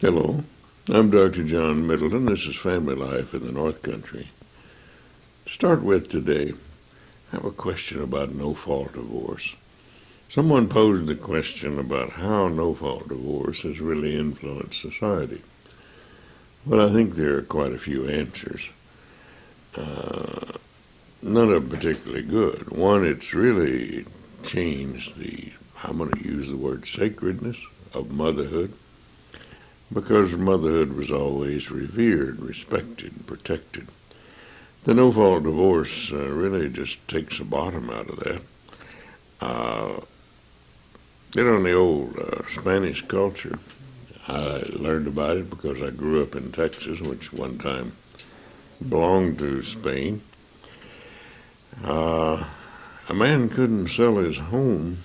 Hello, I'm Dr. John Middleton. This is Family Life in the North Country. To start with today, I have a question about no-fault divorce. Someone posed the question about how no-fault divorce has really influenced society. Well, I think there are quite a few answers. None of them particularly good. One, it's really changed I'm going to use the word sacredness of motherhood, because motherhood was always revered, respected, protected. The no-fault divorce really just takes the bottom out of that. In the old Spanish culture, I learned about it because I grew up in Texas, which one time belonged to Spain. A man couldn't sell his home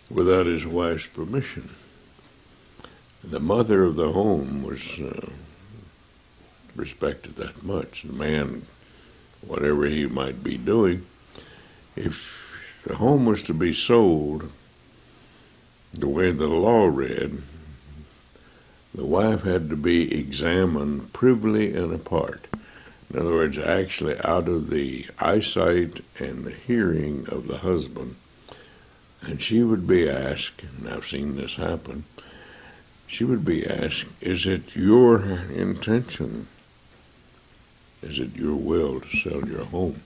without his wife's permission. The mother of the home was respected that much. The man, whatever he might be doing, if the home was to be sold the way the law read, the wife had to be examined privily and apart. In other words, actually out of the eyesight and the hearing of the husband. And she would be asked, and I've seen this happen, she would be asked, is it your intention? Is it your will to sell your home?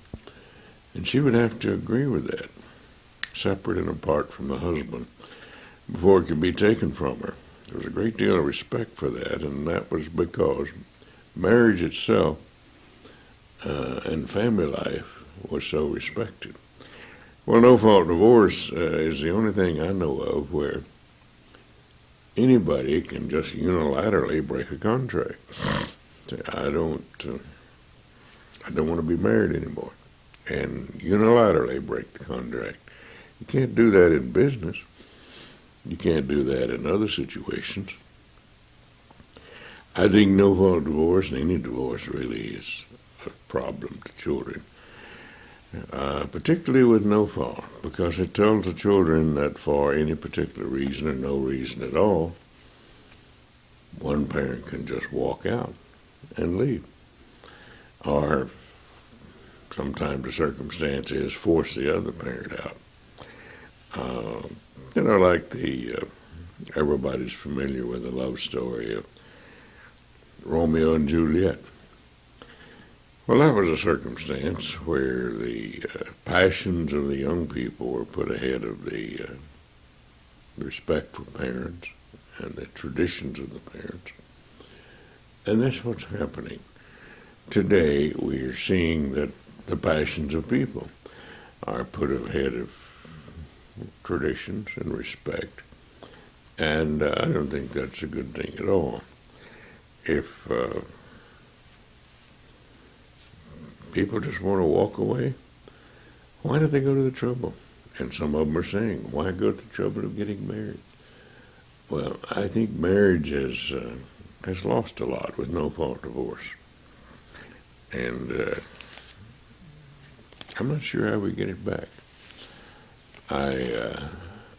And she would have to agree with that, separate and apart from the husband, before it could be taken from her. There was a great deal of respect for that, and that was because marriage itself and family life was so respected. Well, no-fault divorce is the only thing I know of where anybody can just unilaterally break a contract. Say, I don't want to be married anymore, and unilaterally break the contract. You can't do that in business. You can't do that in other situations. I think no-fault divorce, and any divorce really, is a problem to children, particularly with no fault, because it tells the children that for any particular reason or no reason at all, one parent can just walk out and leave. Or sometimes the circumstance is force the other parent out. Like everybody's familiar with the love story of Romeo and Juliet. Well, that was a circumstance where the passions of the young people were put ahead of the respect for parents and the traditions of the parents. And that's what's happening. Today, we are seeing that the passions of people are put ahead of traditions and respect. And I don't think that's a good thing at all. If people just want to walk away, why do they go to the trouble? And some of them are saying, why go to the trouble of getting married? Well, I think marriage has lost a lot with no-fault divorce. And I'm not sure how we get it back. I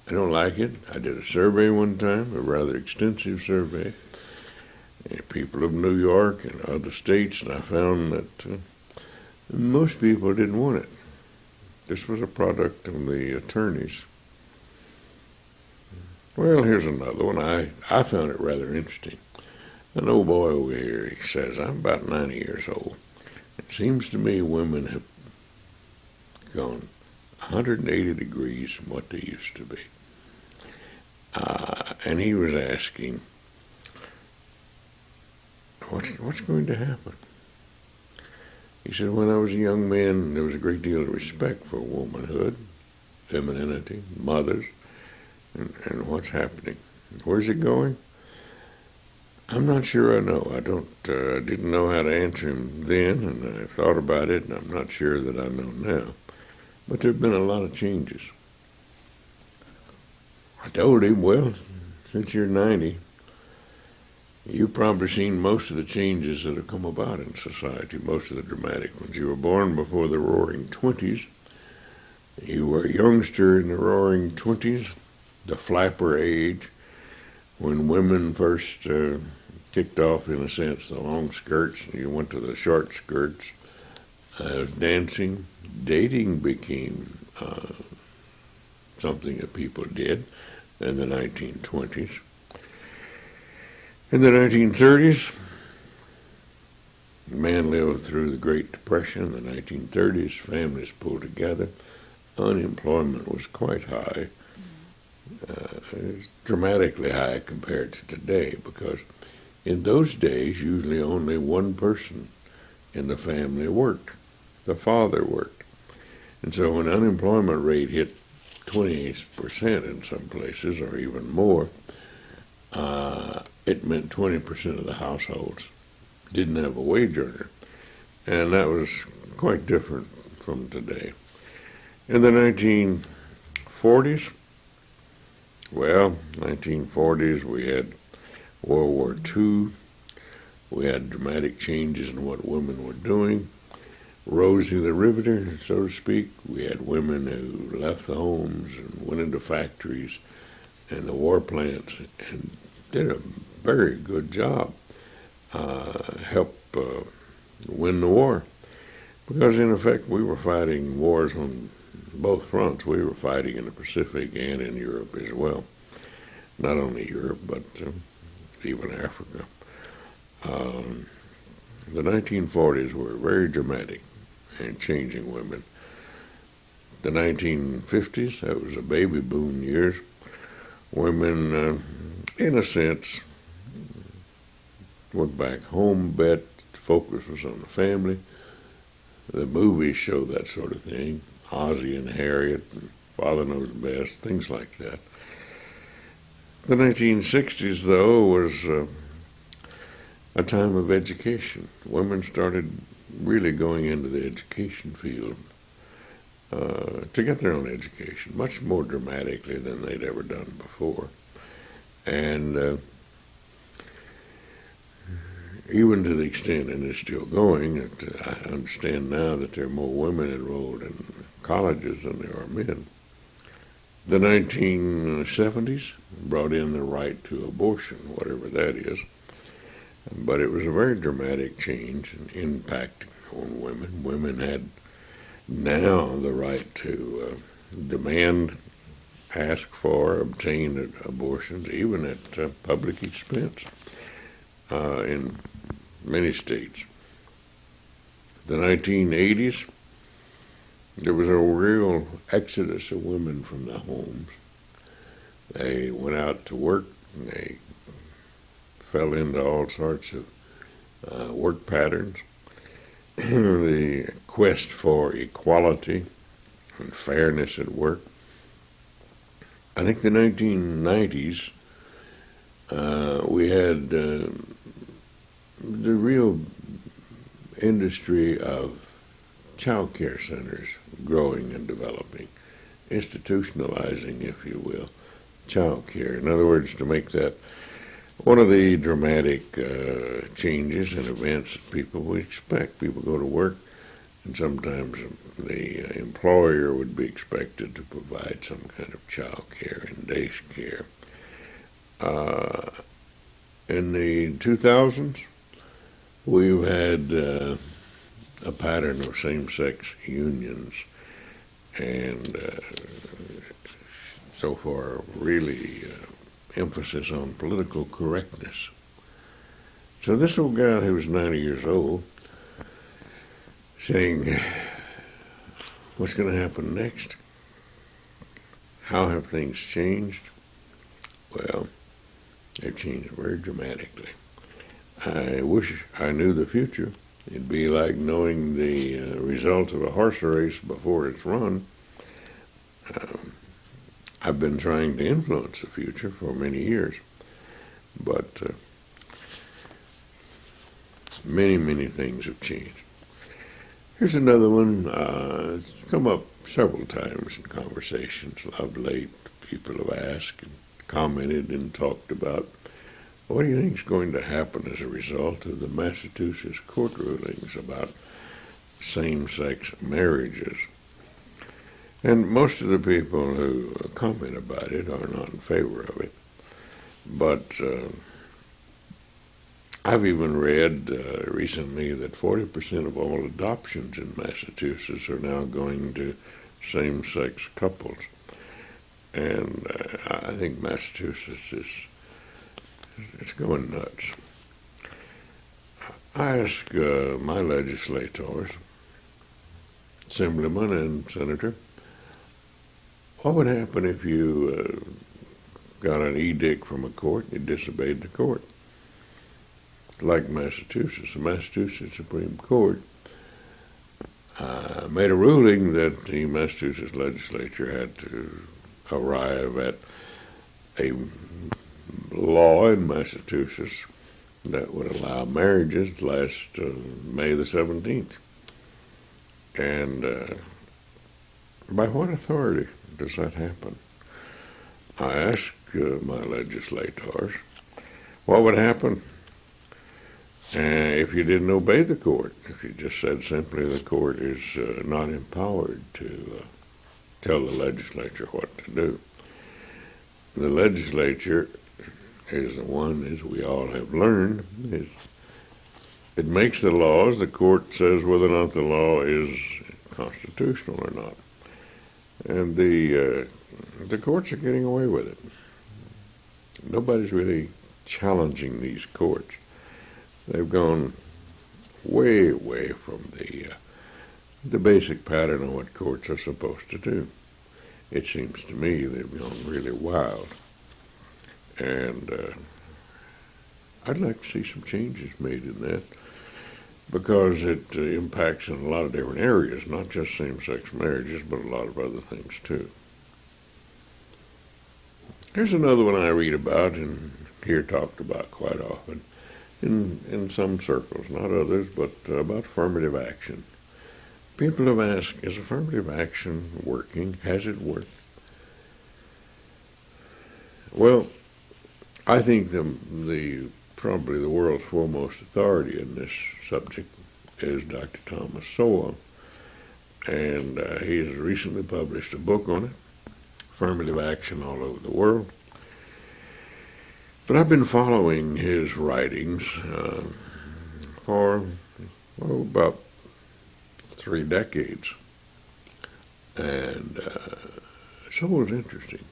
don't like it. I did a survey one time, a rather extensive survey, people of New York and other states, and I found that most people didn't want it. This was a product of the attorneys. Well, here's another one. I found it rather interesting. An old boy over here, he says, I'm about 90 years old. It seems to me women have gone 180 degrees from what they used to be. And he was asking, what's going to happen? He said, when I was a young man, there was a great deal of respect for womanhood, femininity, mothers, and what's happening. Where's it going? I'm not sure I know. I didn't know how to answer him then, and I've thought about it, and I'm not sure that I know now. But there have been a lot of changes. I told him, well, since you're 90, you've probably seen most of the changes that have come about in society, most of the dramatic ones. You were born before the Roaring '20s. You were a youngster in the Roaring '20s, the flapper age, when women first kicked off, in a sense, the long skirts, and you went to the short skirts, dancing, dating became something that people did in the 1920s. In the 1930s, man lived through the Great Depression. In the 1930s, families pulled together. Unemployment was quite high, dramatically high compared to today, because in those days, usually only one person in the family worked. The father worked. And so when unemployment rate hit 28% in some places, or even more, it meant 20% of the households didn't have a wage earner. And that was quite different from today. In the 1940s, well, 1940s, we had World War II. We had dramatic changes in what women were doing. Rosie the Riveter, so to speak. We had women who left the homes and went into factories and the war plants and did a very good job, helped win the war. Because in effect, we were fighting wars on both fronts. We were fighting in the Pacific and in Europe as well. Not only Europe, but even Africa. The 1940s were very dramatic in changing women. The 1950s, that was the baby boom years. Women, in a sense, went back home, but the focus was on the family. The movies show that sort of thing. Ozzie and Harriet, and Father Knows Best, things like that. The 1960s, though, was a time of education. Women started really going into the education field to get their own education, much more dramatically than they'd ever done before. And even to the extent, and it's still going, that I understand now that there are more women enrolled in colleges than there are men. The 1970s brought in the right to abortion, whatever that is. But it was a very dramatic change and impact on women. Women had now the right to demand, ask for, obtain abortions, even at public expense in many states. The 1980s, there was a real exodus of women from the homes. They went out to work, and they fell into all sorts of work patterns. The quest for equality and fairness at work. I think the 1990s, we had the real industry of child care centers growing and developing, institutionalizing, if you will, child care. In other words, to make that one of the dramatic changes and events that people would expect. People go to work, and sometimes the employer would be expected to provide some kind of child care and day care. In the 2000s, we've had a pattern of same-sex unions, and so far really emphasis on political correctness. So this old guy who was 90 years old saying, what's going to happen next? How have things changed? Well, they've changed very dramatically. I wish I knew the future. It'd be like knowing the results of a horse race before it's run. I've been trying to influence the future for many years, but many, many things have changed. Here's another one. It's come up several times in conversations of late. People have asked and commented and talked about, what do you think is going to happen as a result of the Massachusetts court rulings about same-sex marriages? And most of the people who comment about it are not in favor of it. But I've even read recently that 40% of all adoptions in Massachusetts are now going to same-sex couples. And I think Massachusetts it's going nuts. I ask my legislators, Assemblyman and Senator, what would happen if you got an edict from a court and you disobeyed the court? Like Massachusetts, the Massachusetts Supreme Court made a ruling that the Massachusetts legislature had to arrive at a law in Massachusetts that would allow marriages last May the 17th. And by what authority does that happen? I asked my legislators, what would happen if you didn't obey the court? If you just said simply the court is not empowered to tell the legislature what to do. The legislature is the one, as we all have learned, it makes the laws. The court says whether or not the law is constitutional or not. And the courts are getting away with it. Nobody's really challenging these courts. They've gone way away from the basic pattern of what courts are supposed to do. It seems to me they've gone really wild. And I'd like to see some changes made in that, because it impacts in a lot of different areas, not just same-sex marriages, but a lot of other things too. Here's another one I read about and hear talked about quite often in some circles, not others, but about affirmative action. People have asked, is affirmative action working? Has it worked? Well, I think probably the world's foremost authority in this subject is Dr. Thomas Sowell, and he has recently published a book on it, Affirmative Action All Over the World. But I've been following his writings for about 3 decades, and Sowell's interesting.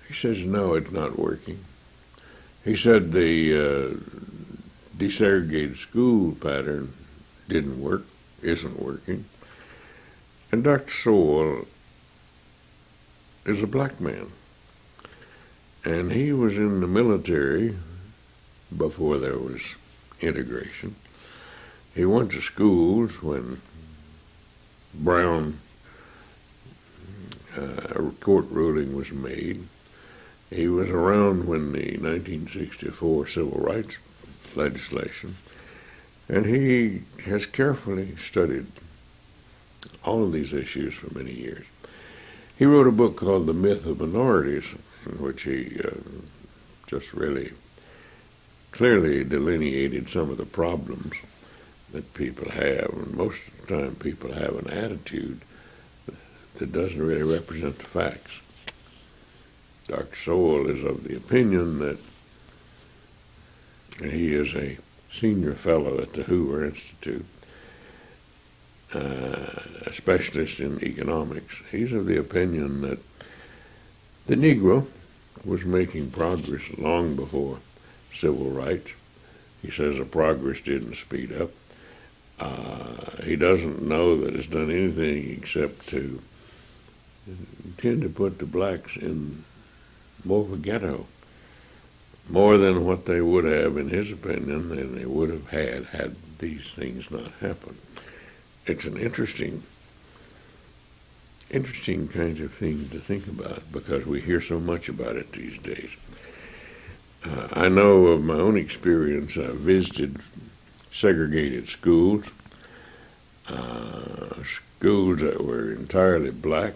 He says, no, it's not working. He said the desegregated school pattern didn't work, isn't working. And Dr. Sowell is a black man. And he was in the military before there was integration. He went to schools when Brown court ruling was made. He was around when the 1964 civil rights legislation, and he has carefully studied all of these issues for many years. He wrote a book called The Myth of Minorities, in which he just really clearly delineated some of the problems that people have, and most of the time people have an attitude that doesn't really represent the facts. Dr. Sowell is of the opinion that he is a senior fellow at the Hoover Institute, a specialist in economics. He's of the opinion that the Negro was making progress long before civil rights. He says the progress didn't speed up. He doesn't know that it's done anything except to tend to put the blacks in more of a ghetto, more than what they would have, in his opinion, than they would have had these things not happened. It's an interesting kind of thing to think about, because we hear so much about it these days. I know of my own experience. I visited segregated schools, schools that were entirely black.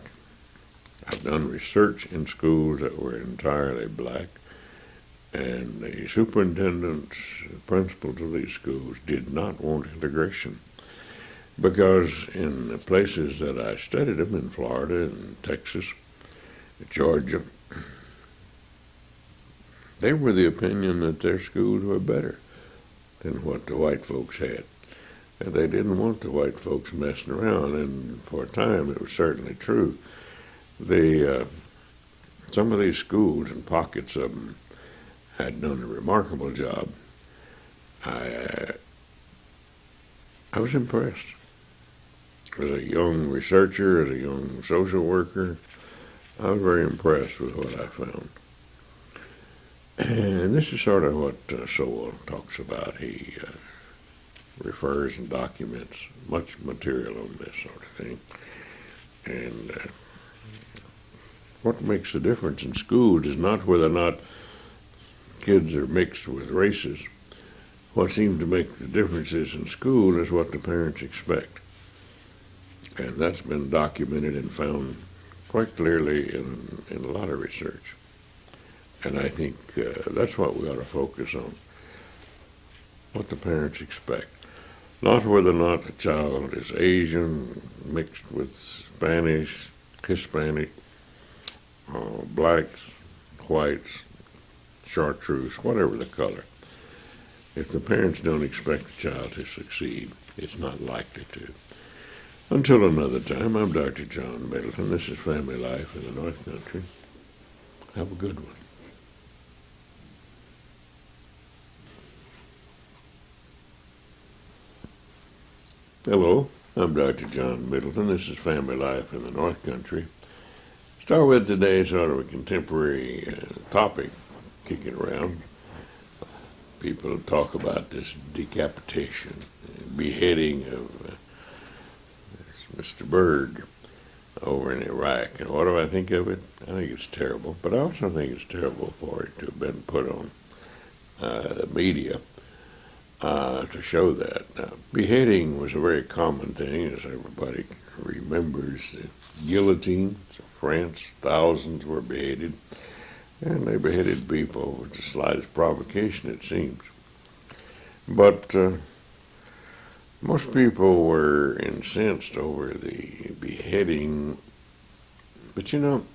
I've done research in schools that were entirely black, and the superintendents, principals of these schools did not want integration, because in the places that I studied them, in Florida and Texas, Georgia, They were the opinion that their schools were better than what the white folks had. And they didn't want the white folks messing around, and for a time it was certainly true. Some of these schools, and pockets of them, had done a remarkable job. I was impressed. As a young researcher, as a young social worker, I was very impressed with what I found. And this is sort of what Sowell talks about. He refers and documents much material on this sort of thing. And what makes the difference in schools is not whether or not kids are mixed with races. What seems to make the differences in school is what the parents expect. And that's been documented and found quite clearly in a lot of research. And I think that's what we ought to focus on, what the parents expect. Not whether or not a child is Asian, mixed with Spanish, Hispanic, blacks, whites, chartreuse, whatever the color. If the parents don't expect the child to succeed, it's not likely to. Until another time, I'm Dr. John Middleton. This is Family Life in the North Country. Have a good one. Hello, I'm Dr. John Middleton. This is Family Life in the North Country. Start with today sort of a contemporary topic kicking around. People talk about this decapitation, beheading of Mr. Berg over in Iraq. And what do I think of it? I think it's terrible. But I also think it's terrible for it to have been put on the media to show that. Beheading was a very common thing, as everybody remembers. The guillotines of France, thousands were beheaded. And they beheaded people with the slightest provocation, it seems. But most people were incensed over the beheading. But you know,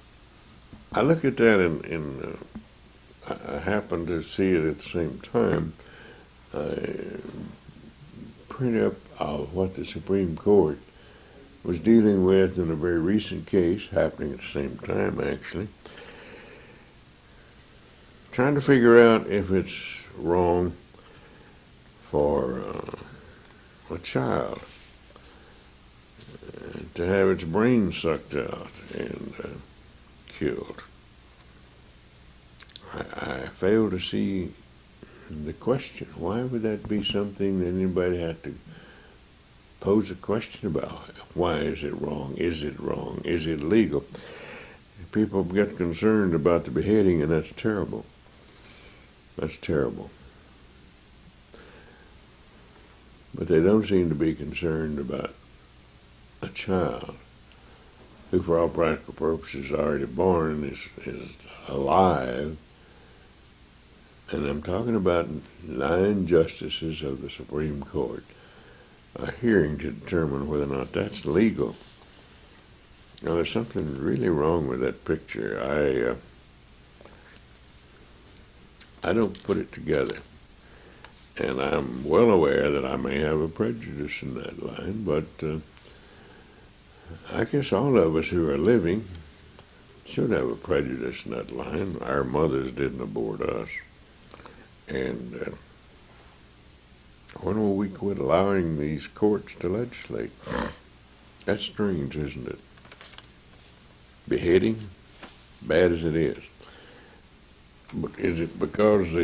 I look at that and I happen to see it at the same time. Print up what the Supreme Court was dealing with in a very recent case, happening at the same time actually. Trying to figure out if it's wrong for a child to have its brain sucked out and killed. I fail to see the question. Why would that be something that anybody had to pose a question about? Why is it wrong? Is it wrong? Is it legal? People get concerned about the beheading, and that's terrible. That's terrible. But they don't seem to be concerned about a child who, for all practical purposes, is already born, is alive. And I'm talking about 9 justices of the Supreme Court, a hearing to determine whether or not that's legal. Now, there's something really wrong with that picture. I don't put it together. And I'm well aware that I may have a prejudice in that line, but I guess all of us who are living should have a prejudice in that line. Our mothers didn't abort us. And when will we quit allowing these courts to legislate? That's strange, isn't it? Beheading, bad as it is. But is it because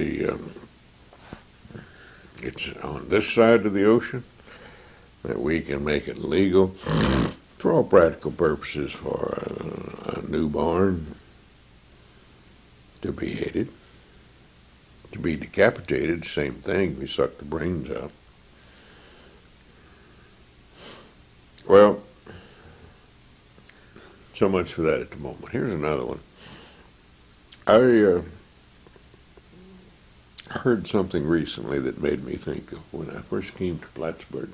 it's on this side of the ocean that we can make it legal for all practical purposes for a newborn to be beheaded, to be decapitated? Same thing. We suck the brains out. Well, so much for that at the moment. Here's another one. I heard something recently that made me think of when I first came to Plattsburgh.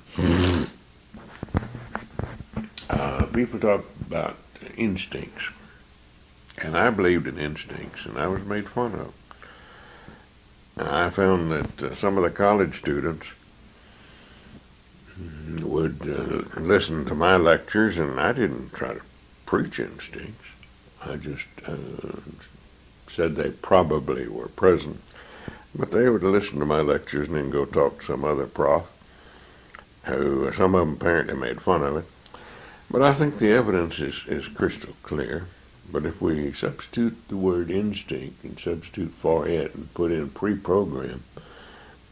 People talk about instincts, and I believed in instincts, and I was made fun of. I found that some of the college students would listen to my lectures, and I didn't try to preach instincts. I just said they probably were present. But they would listen to my lectures and then go talk to some other prof, who some of them apparently made fun of it. But I think the evidence is crystal clear. But if we substitute the word instinct and substitute for it and put in pre-program,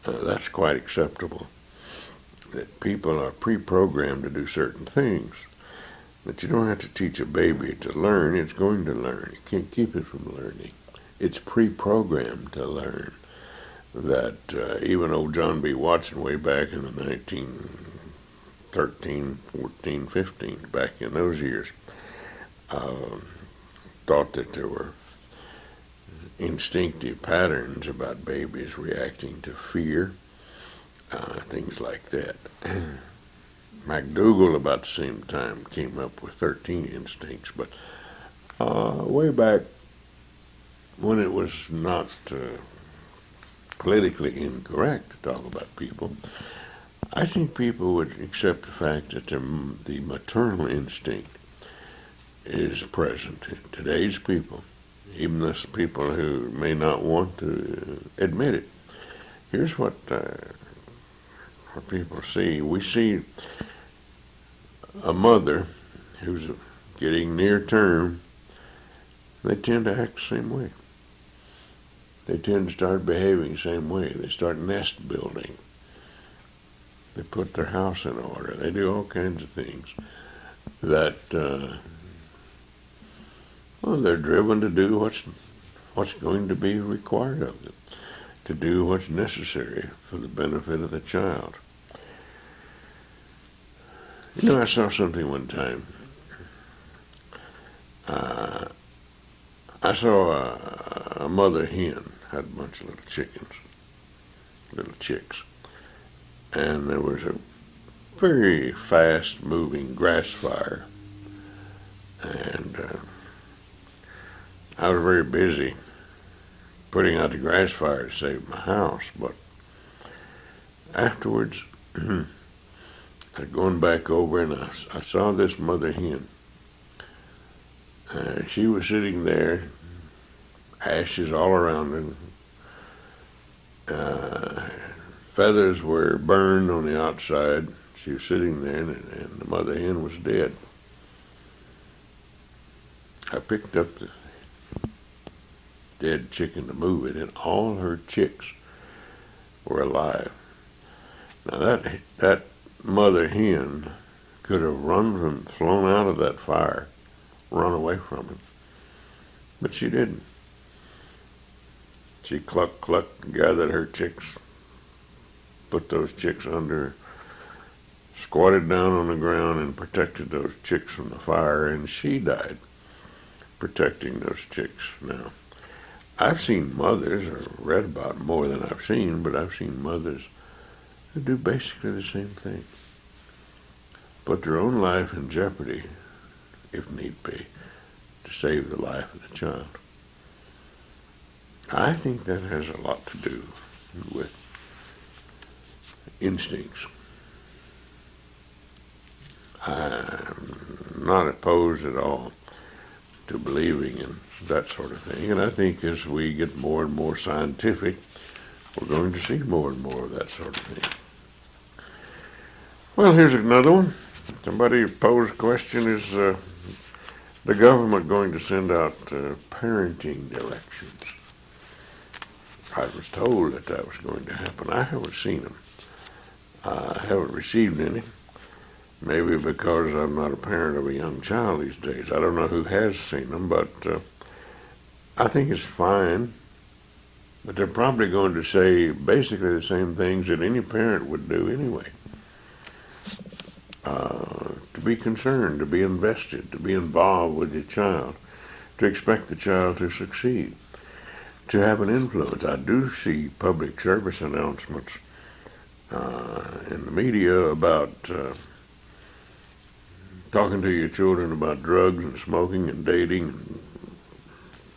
that's quite acceptable. That people are pre-programmed to do certain things. That you don't have to teach a baby to learn, it's going to learn. You can't keep it from learning. It's pre-programmed to learn. That even old John B. Watson, way back in the 1913, 14, 15, back in those years, thought that there were instinctive patterns about babies reacting to fear, things like that. MacDougall, about the same time, came up with 13 instincts, but way back when it was not politically incorrect to talk about people, I think people would accept the fact that the maternal instinct is present in today's people, even those people who may not want to admit it. Here's what people see. We see a mother who's getting near term, they tend to act the same way. They tend to start behaving the same way. They start nest building. They put their house in order. They do all kinds of things that, they're driven to do what's going to be required of them, to do what's necessary for the benefit of the child. You know, I saw something one time. I saw a mother hen had a bunch of little chicks, and there was a very fast-moving grass fire, and I was very busy putting out the grass fire to save my house, but afterwards, I was going back over and I saw this mother hen. She was sitting there, ashes all around her. Feathers were burned on the outside. She was sitting there, and the mother hen was dead. I picked up the dead chicken to move it, and all her chicks were alive. Now that mother hen could have flown out of that fire, run away from it, but she didn't. She clucked, gathered her chicks, put those chicks under, squatted down on the ground and protected those chicks from the fire, and she died protecting those chicks. Now, I've seen mothers, or read about more than I've seen, but I've seen mothers who do basically the same thing. Put their own life in jeopardy, if need be, to save the life of the child. I think that has a lot to do with instincts. I'm not opposed at all to believing in that sort of thing, and I think as we get more and more scientific, we're going to see more and more of that sort of thing. Well, here's another one. Somebody posed a question, is the government going to send out parenting directions? I was told that was going to happen. I haven't seen them. I haven't received any. Maybe because I'm not a parent of a young child these days. I don't know who has seen them, but I think it's fine. But they're probably going to say basically the same things that any parent would do anyway. To be concerned, to be invested, to be involved with your child, to expect the child to succeed, to have an influence. I do see public service announcements in the media about talking to your children about drugs and smoking and dating and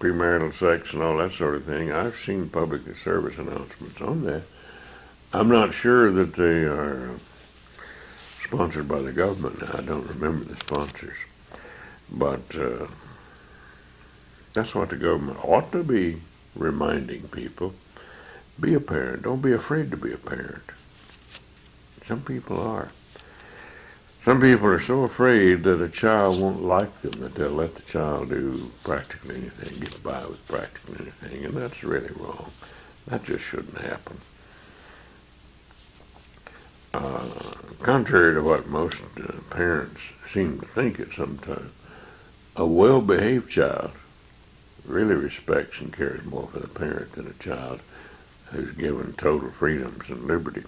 premarital sex and all that sort of thing. I've seen public service announcements on that. I'm not sure that they are sponsored by the government now. I don't remember the sponsors. But that's what the government ought to be reminding people. Be a parent. Don't be afraid to be a parent. Some people are. Some people are so afraid that a child won't like them that they'll let the child do practically anything, get by with practically anything, and that's really wrong. That just shouldn't happen. Contrary to what most parents seem to think at some time, a well-behaved child really respects and cares more for the parent than a child who's given total freedoms and liberty.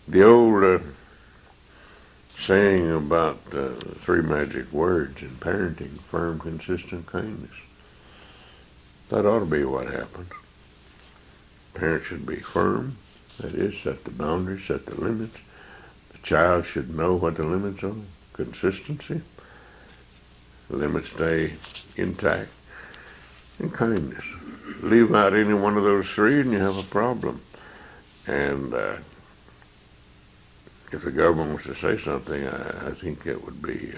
The old saying about three magic words in parenting, firm, consistent kindness. That ought to be what happens. Parents should be firm, that is, set the boundaries, set the limits. The child should know what the limits are. Consistency, the limits stay intact, and kindness. Leave out any one of those three and you have a problem. And if the government was to say something, I think it would be,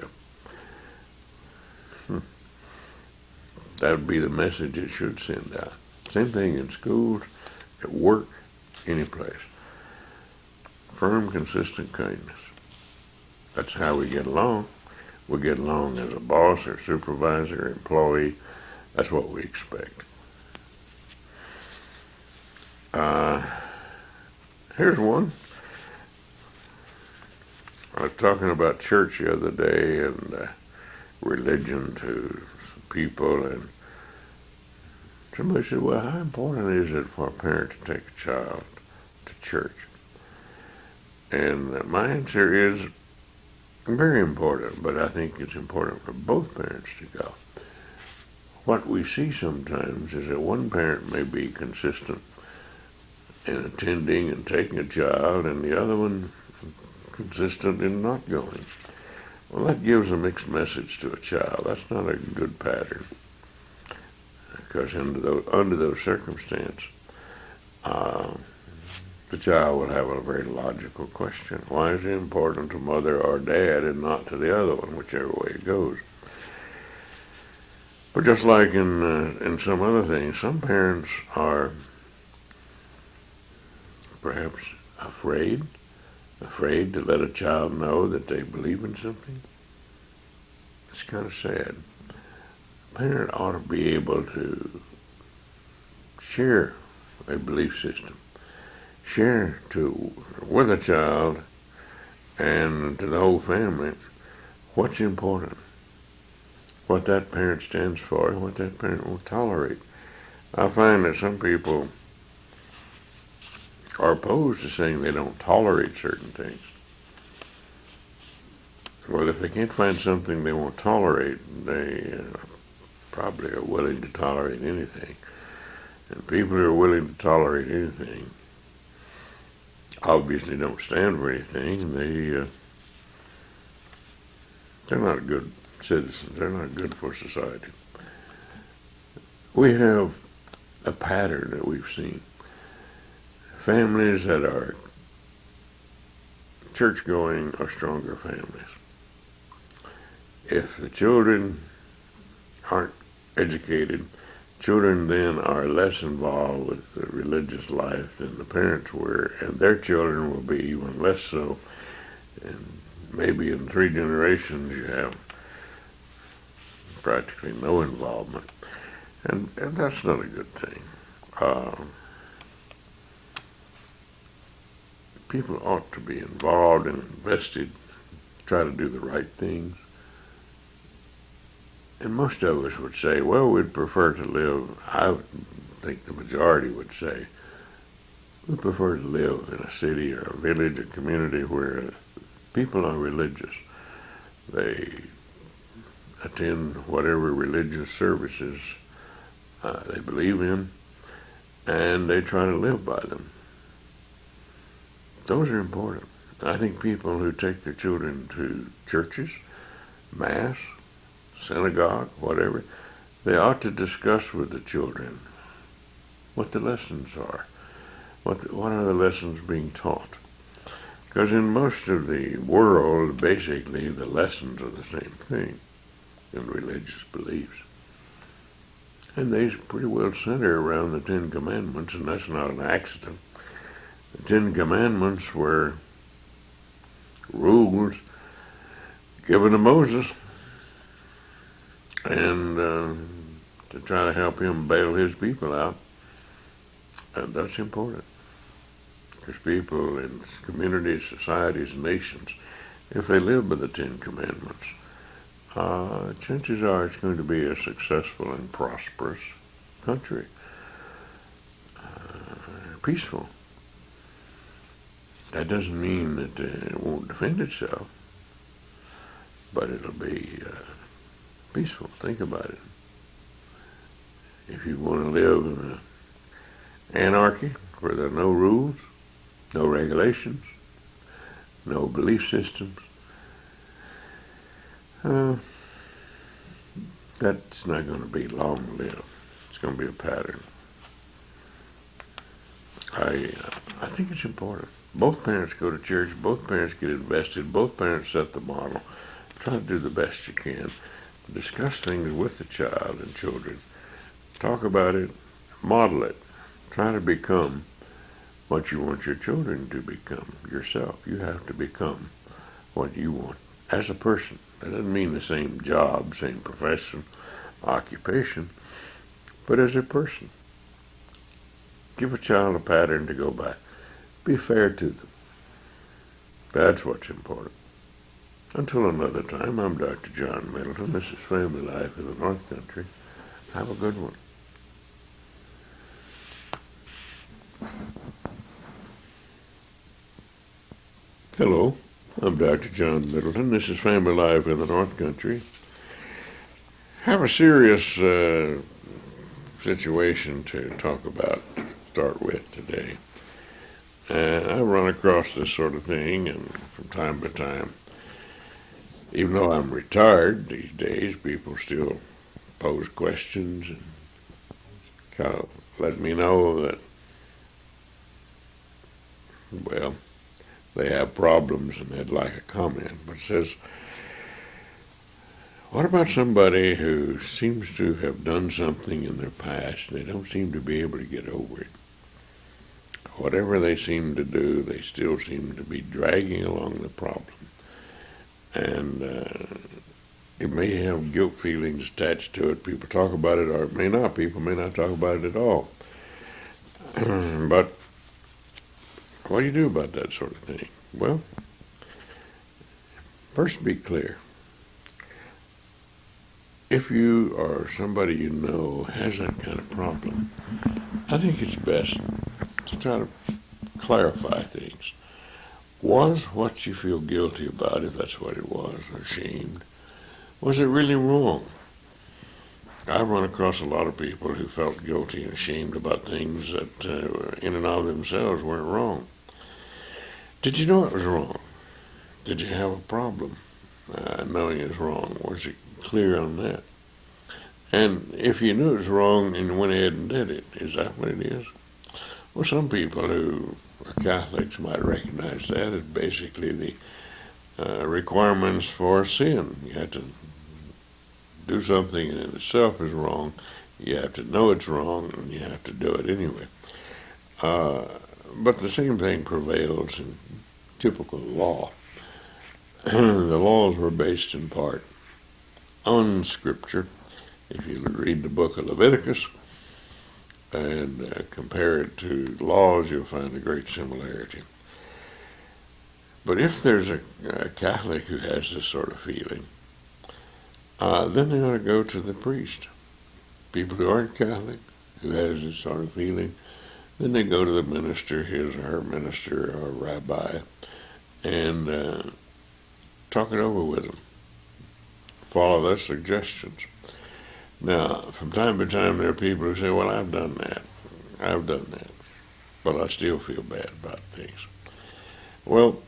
that would be the message it should send out. Same thing in schools, at work, any place. Firm, consistent kindness. That's how we get along. We get along as a boss or supervisor or employee. That's what we expect. Here's one. I was talking about church the other day and religion to people, and somebody said, well, how important is it for a parent to take a child to church? And my answer is very important, but I think it's important for both parents to go. What we see sometimes is that one parent may be consistent in attending and taking a child, and the other one consistent in not going. Well, that gives a mixed message to a child. That's not a good pattern, because under those circumstances, the child will have a very logical question. Why is it important to mother or dad and not to the other one, whichever way it goes? But just like in some other things, some parents are perhaps afraid to let a child know that they believe in something. It's kind of sad. A parent ought to be able to share a belief system, share with a child and to the whole family what's important, what that parent stands for, and what that parent will tolerate. I find that some people are opposed to saying they don't tolerate certain things. Well, if they can't find something they won't tolerate, they probably are willing to tolerate anything. And people who are willing to tolerate anything obviously don't stand for anything. They're not good citizens. They're not good for society. We have a pattern that we've seen. Families that are church-going are stronger families. If the children aren't educated, children then are less involved with the religious life than the parents were, and their children will be even less so. And maybe in 3 generations you have practically no involvement. And that's not a good thing. People ought to be involved and invested, try to do the right things. And most of us would say, well, we'd prefer to live, I would think the majority would say, we prefer to live in a city or a village, a community where people are religious. They attend whatever religious services they believe in, and they try to live by them. Those are important. I think people who take their children to churches, mass, synagogue, whatever, they ought to discuss with the children what the lessons are. What are the lessons being taught? Because in most of the world, basically, the lessons are the same thing in religious beliefs. And they pretty well center around the Ten Commandments, and that's not an accident. The Ten Commandments were rules given to Moses and to try to help him bail his people out. And that's important. Because people in communities, societies, nations, if they live by the Ten Commandments, chances are it's going to be a successful and prosperous country. Peaceful. That doesn't mean that it won't defend itself, but it'll be peaceful. Think about it. If you want to live in anarchy, where there are no rules, no regulations, no belief systems, that's not going to be long-lived. It's going to be a pattern. I think it's important. Both parents go to church, both parents get invested, both parents set the model. Try to do the best you can. Discuss things with the child and children. Talk about it, model it. Try to become what you want your children to become yourself. You have to become what you want as a person. That doesn't mean the same job, same profession, occupation, but as a person. Give a child a pattern to go by. Be fair to them. That's what's important. Until another time, I'm Dr. John Middleton. This is Family Life in the North Country. Have a good one. Hello, I'm Dr. John Middleton. This is Family Life in the North Country. Have a serious situation to start with today. I run across this sort of thing, and from time to time, even though I'm retired these days, people still pose questions and kind of let me know that, well, they have problems and they'd like a comment. But it says, what about somebody who seems to have done something in their past and they don't seem to be able to get over it? Whatever they seem to do, they still seem to be dragging along the problem. And it may have guilt feelings attached to it. People talk about it, or it may not. People may not talk about it at all. But what do you do about that sort of thing? Well, first be clear. If you or somebody you know has that kind of problem, I think it's best to try to clarify things. Was what you feel guilty about, if that's what it was, or ashamed, was it really wrong? I've run across a lot of people who felt guilty and ashamed about things that in and of themselves weren't wrong. Did you know it was wrong? Did you have a problem knowing it was wrong? Was it clear on that? And if you knew it was wrong and you went ahead and did it, is that what it is? Well, some people who are Catholics might recognize that as basically the requirements for sin. You have to do something in itself is wrong. You have to know it's wrong, and you have to do it anyway. But the same thing prevails in typical law. The laws were based in part on Scripture. If you read the book of Leviticus and compare it to laws, you'll find a great similarity. But if there's a Catholic who has this sort of feeling, then they ought to go to the priest. People who aren't Catholic, who has this sort of feeling, then they go to the minister, his or her minister or rabbi, and talk it over with them. Follow their suggestions. Now, from time to time, there are people who say, well, I've done that, but I still feel bad about things. Well,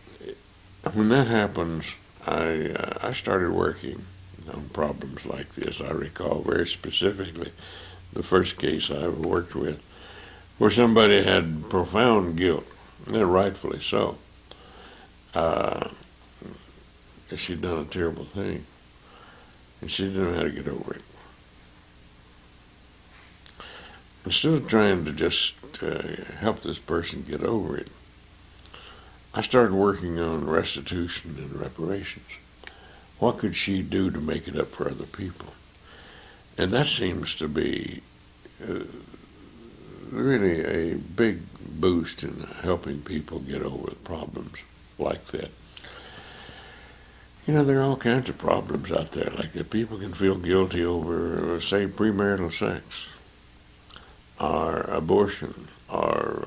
when that happens, I started working on problems like this. I recall very specifically the first case I ever worked with, where somebody had profound guilt, and rightfully so. She'd done a terrible thing, and she didn't know how to get over it. Instead of trying to just help this person get over it, I started working on restitution and reparations. What could she do to make it up for other people? And that seems to be really a big boost in helping people get over problems like that. You know, there are all kinds of problems out there, like that people can feel guilty over, say, premarital sex, or abortion, or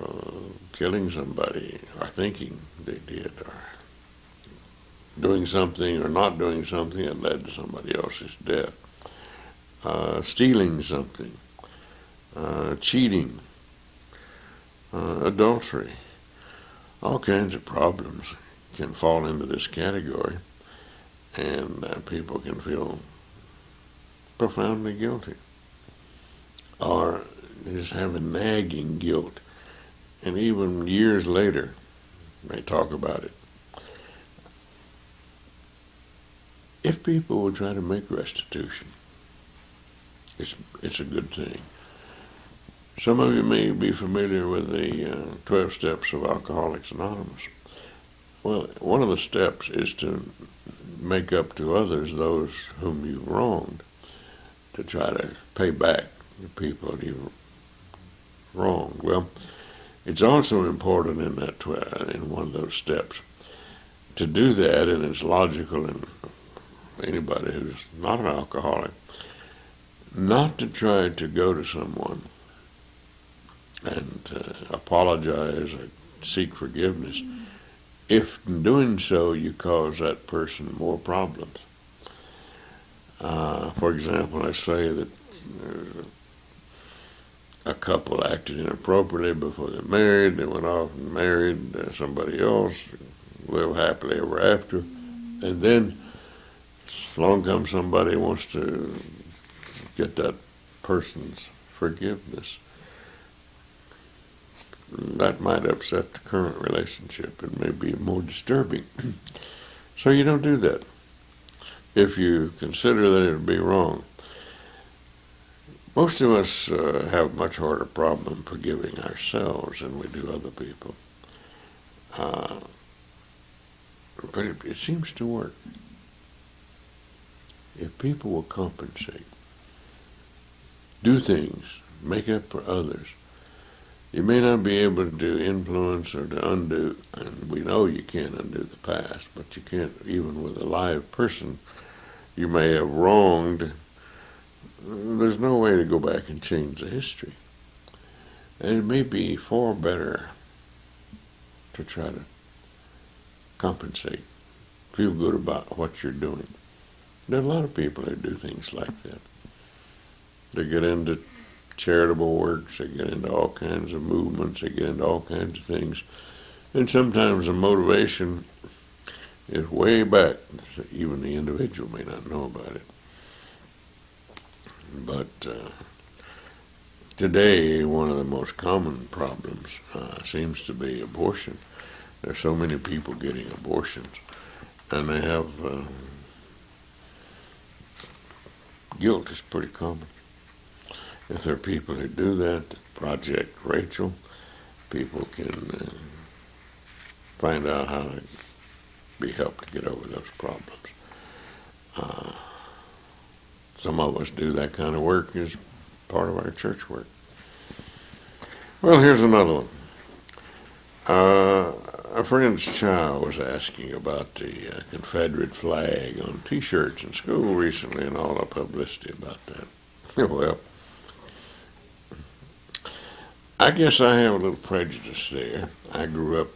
killing somebody, or thinking they did, or doing something or not doing something that led to somebody else's death, stealing something, cheating, adultery. All kinds of problems can fall into this category, and people can feel profoundly guilty, or just have a nagging guilt, and even years later they talk about it. If people would try to make restitution, it's a good thing. Some of you may be familiar with the 12 steps of Alcoholics Anonymous. Well, one of the steps is to make up to others those whom you've wronged, to try to pay back the people you've wronged. Well, it's also important in that in one of those steps to do that, and it's logical in anybody who's not an alcoholic, not to try to go to someone and apologize or seek forgiveness if in doing so you cause that person more problems. For example, let's say that a couple acted inappropriately before they married, they went off and married somebody else, lived happily ever after, and then along comes somebody who wants to get that person's forgiveness. That might upset the current relationship and may be more disturbing. So you don't do that if you consider that it would be wrong. Most of us have a much harder problem forgiving ourselves than we do other people. But it seems to work. If people will compensate, do things, make up for others, you may not be able to influence or to undo, and we know you can't undo the past, but you can't, even with a live person you may have wronged, there's no way to go back and change the history. And it may be far better to try to compensate, feel good about what you're doing. There are a lot of people who do things like that. They get into charitable works, they get into all kinds of movements, they get into all kinds of things. And sometimes the motivation is way back. Even the individual may not know about it. But today, one of the most common problems seems to be abortion. There's so many people getting abortions, and they have guilt is pretty common. If there are people who do that, Project Rachel, people can find out how to be helped to get over those problems. Some of us do that kind of work as part of our church work. Well, here's another one. A friend's child was asking about the Confederate flag on T-shirts in school recently and all the publicity about that. Well, I guess I have a little prejudice there. I grew up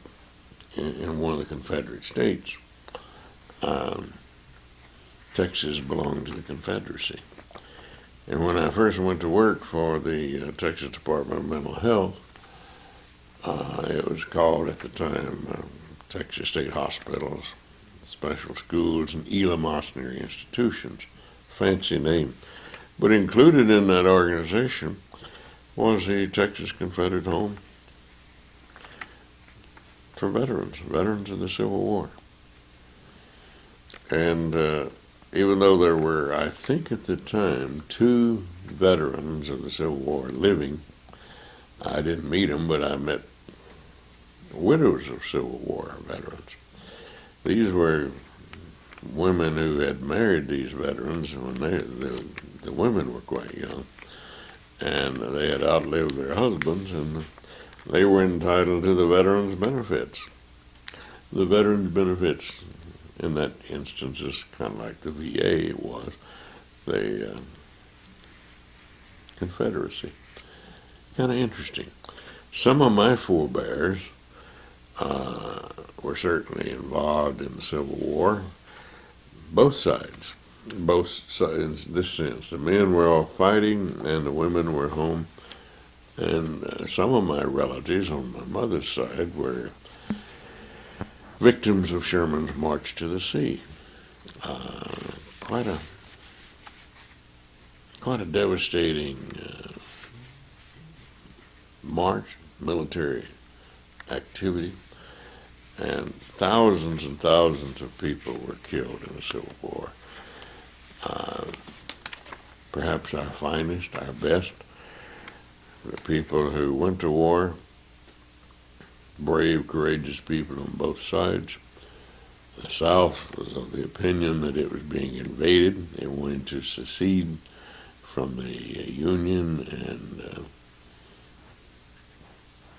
in one of the Confederate states. Texas belonged to the Confederacy. And when I first went to work for the Texas Department of Mental Health, it was called at the time Texas State Hospitals, Special Schools, and Elam Institutions. fancy name. But included in that organization was the Texas Confederate Home for veterans of the Civil War. And even though there were, I think at the time, 2 veterans of the Civil War living, I didn't meet them, but I met widows of Civil War veterans. These were women who had married these veterans when the women were quite young, and they had outlived their husbands, and they were entitled to the veterans' benefits. The veterans' benefits in that instance is kind of like the VA was, the Confederacy. Kind of interesting. Some of my forebears were certainly involved in the Civil War. Both sides in this sense. The men were all fighting and the women were home. And some of my relatives on my mother's side were victims of Sherman's March to the Sea. Quite a devastating march, military activity, and thousands of people were killed in the Civil War. Perhaps our finest, our best, the people who went to war, brave, courageous people on both sides. The South was of the opinion that it was being invaded. They wanted to secede from the Union, and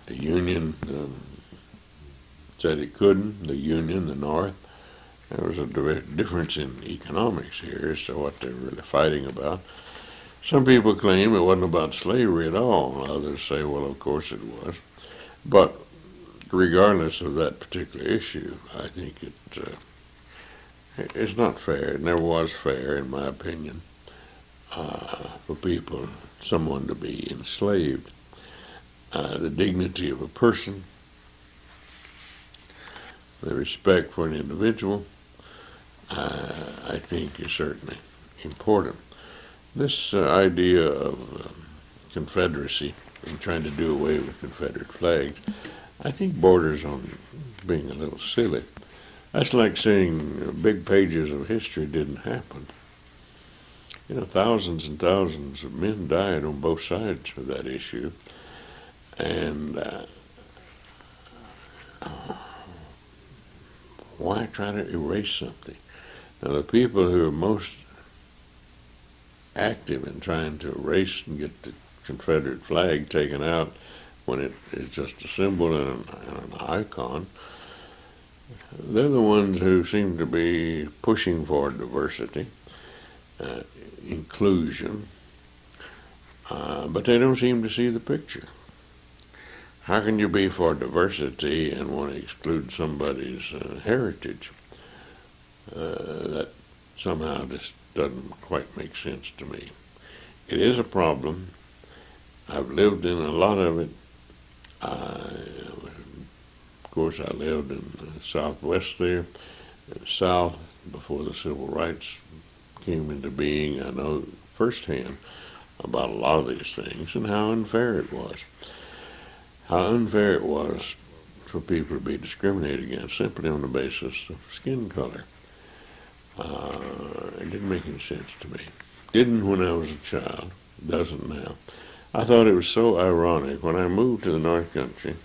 the Union said it couldn't. The Union, the North. There was a difference in economics here as to what they were really fighting about. Some people claim it wasn't about slavery at all. Others say, well, of course it was. But regardless of that particular issue, I think it's not fair. It never was fair, in my opinion, for someone to be enslaved. The dignity of a person, the respect for an individual, I think is certainly important. This idea of Confederacy and trying to do away with Confederate flags, I think borders on being a little silly. That's like saying big pages of history didn't happen. You know, thousands and thousands of men died on both sides of that issue. And why try to erase something? Now, the people who are most active in trying to erase and get the Confederate flag taken out when it is just a symbol and an icon, they're the ones who seem to be pushing for diversity, inclusion, but they don't seem to see the picture. How can you be for diversity and want to exclude somebody's heritage? That somehow just doesn't quite make sense to me. It is a problem. I've lived in a lot of it. Of course, I lived in the Southwest there, in the South, before the Civil Rights came into being. I know firsthand about a lot of these things and how unfair it was. How unfair it was for people to be discriminated against simply on the basis of skin color. It didn't make any sense to me. Didn't when I was a child. Doesn't now. I thought it was so ironic. When I moved to the North Country,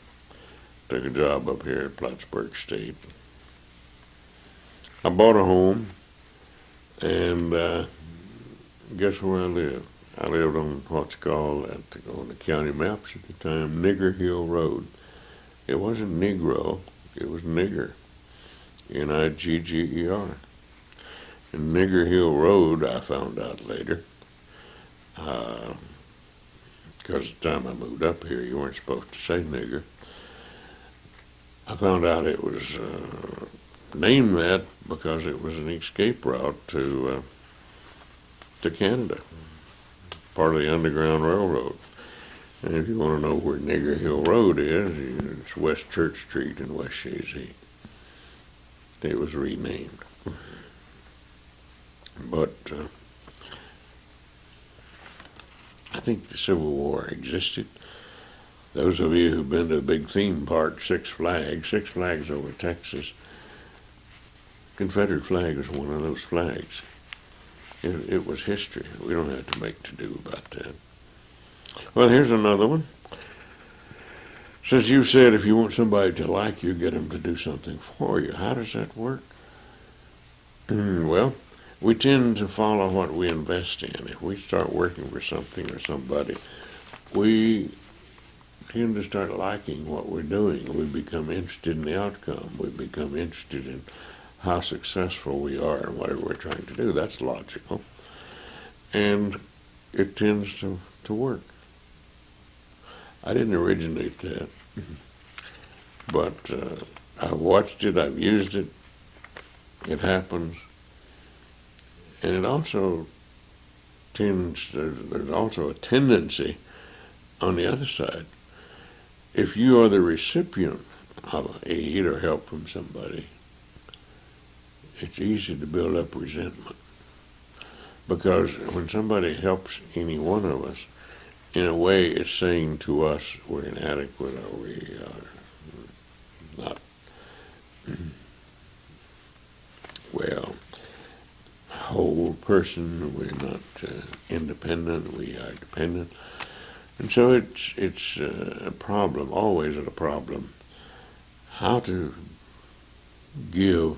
took a job up here at Plattsburgh State, I bought a home, and guess where I lived? I lived on what's called, on the county maps at the time, Nigger Hill Road. It wasn't Negro, it was Nigger. Nigger. And Nigger Hill Road, I found out later, because the time I moved up here, you weren't supposed to say nigger. I found out it was named that because it was an escape route to Canada, part of the Underground Railroad. And if you want to know where Nigger Hill Road is, it's West Church Street in West Shazy. It was renamed. But I think the Civil War existed. Those of you who've been to a big theme park, Six Flags over Texas, Confederate flag was one of those flags. It was history. We don't have to make to do about that. Well, here's another one. Says you said if you want somebody to like you, get them to do something for you. How does that work? Well, we tend to follow what we invest in. If we start working for something or somebody, we tend to start liking what we're doing. We become interested in the outcome. We become interested in how successful we are in whatever we're trying to do. That's logical. And it tends to work. I didn't originate that, but I've watched it, I've used it, it happens. And it also there's also a tendency on the other side. If you are the recipient of aid or help from somebody, it's easy to build up resentment. Because when somebody helps any one of us, in a way it's saying to us we're inadequate or we are not, well, whole person, we're not independent, we are dependent. And so it's a problem, always a problem, how to give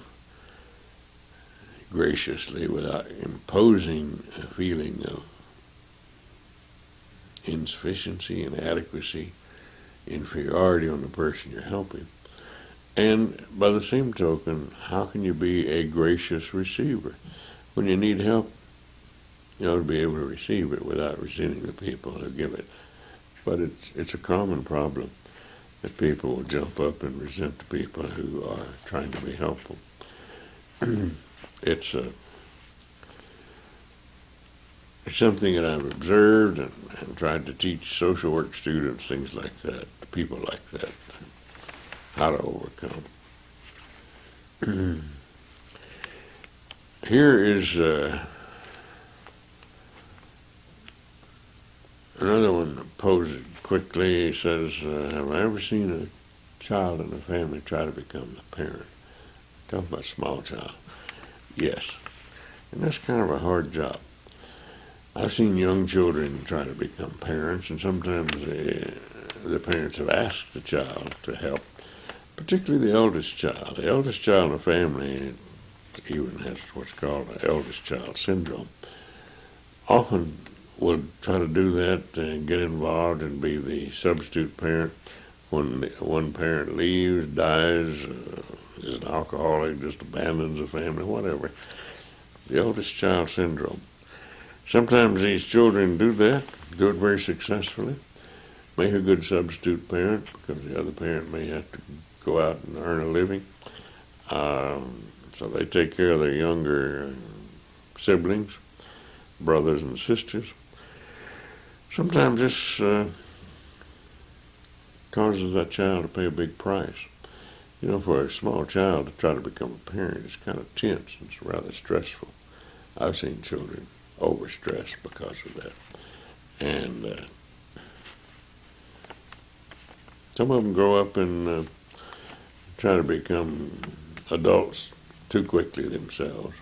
graciously without imposing a feeling of insufficiency, inadequacy, inferiority on the person you're helping. And by the same token, how can you be a gracious receiver? When you need help, you ought to be able to receive it without resenting the people who give it. But it's a common problem that people will jump up and resent the people who are trying to be helpful. It's something that I've observed and tried to teach social work students, things like that, people like that, how to overcome. Here is another one posed quickly. He says, have I ever seen a child in a family try to become the parent? Talk about small child. Yes. And that's kind of a hard job. I've seen young children try to become parents, and sometimes the parents have asked the child to help, particularly the eldest child. The eldest child in the family even has what's called an eldest child syndrome. Often will try to do that and get involved and be the substitute parent when one parent leaves, dies, is an alcoholic, just abandons the family, whatever. The eldest child syndrome. Sometimes these children do that, do it very successfully, make a good substitute parent because the other parent may have to go out and earn a living. So they take care of their younger siblings, brothers and sisters. Sometimes this causes that child to pay a big price. You know, for a small child to try to become a parent is kind of tense. It's rather stressful. I've seen children overstressed because of that. And some of them grow up and try to become adults too quickly themselves.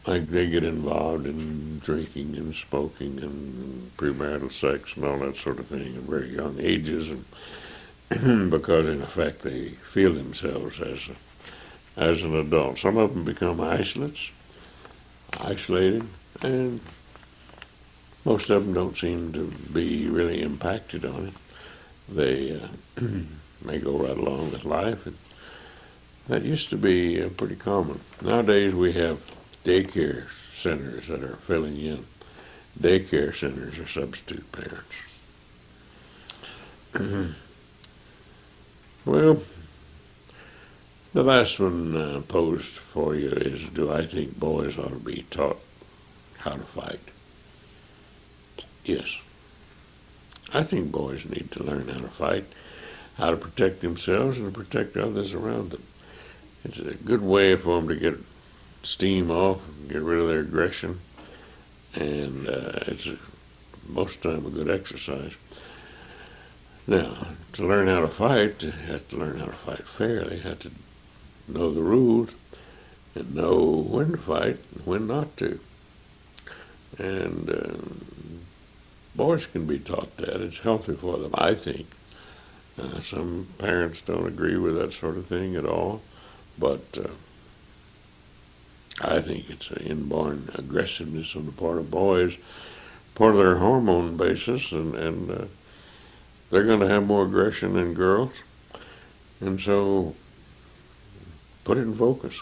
Like they get involved in drinking and smoking and premarital sex and all that sort of thing at very young ages, and because in effect they feel themselves as an adult. Some of them become isolated, and most of them don't seem to be really impacted on it. They may go right along with life. And that used to be pretty common. Nowadays we have daycare centers that are filling in. Daycare centers are substitute parents. Well, the last one posed for you is, do I think boys ought to be taught how to fight? Yes. I think boys need to learn how to fight, how to protect themselves and to protect others around them. It's a good way for them to get steam off, get rid of their aggression, and it's most of the time a good exercise. Now, to learn how to fight, you have to learn how to fight fairly. You have to know the rules and know when to fight and when not to. And boys can be taught that. It's healthy for them, I think. Some parents don't agree with that sort of thing at all, but I think it's an inborn aggressiveness on the part of boys, part of their hormone basis, and they're going to have more aggression than girls. And so put it in focus.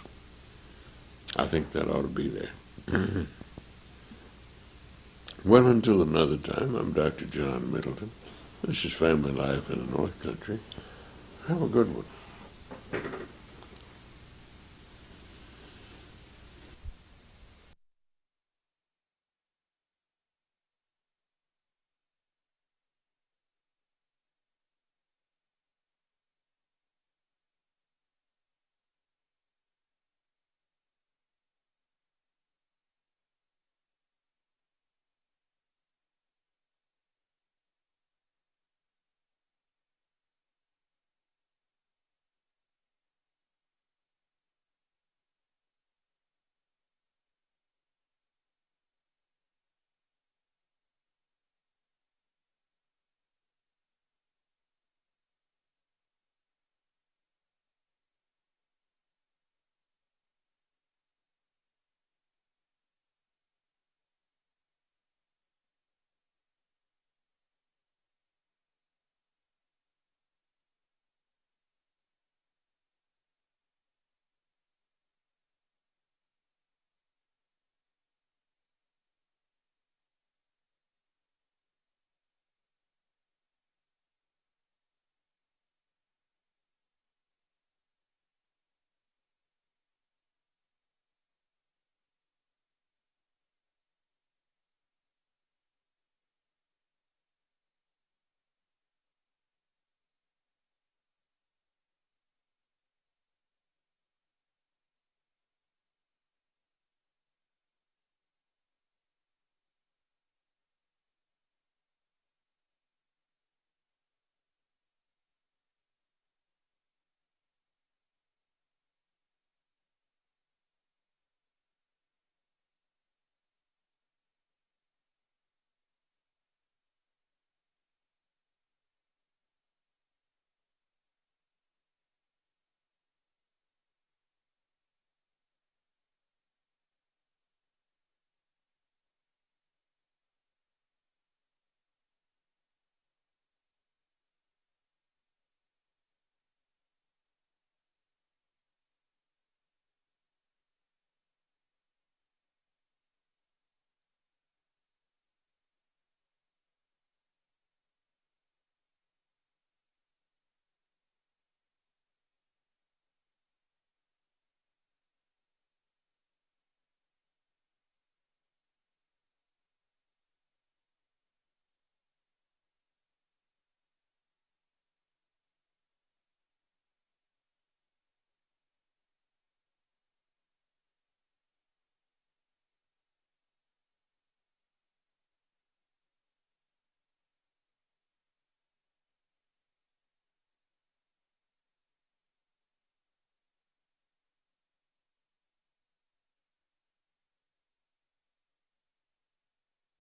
I think that ought to be there. Well, until another time, I'm Dr. John Middleton. This is Family Life in the North Country. Have a good one.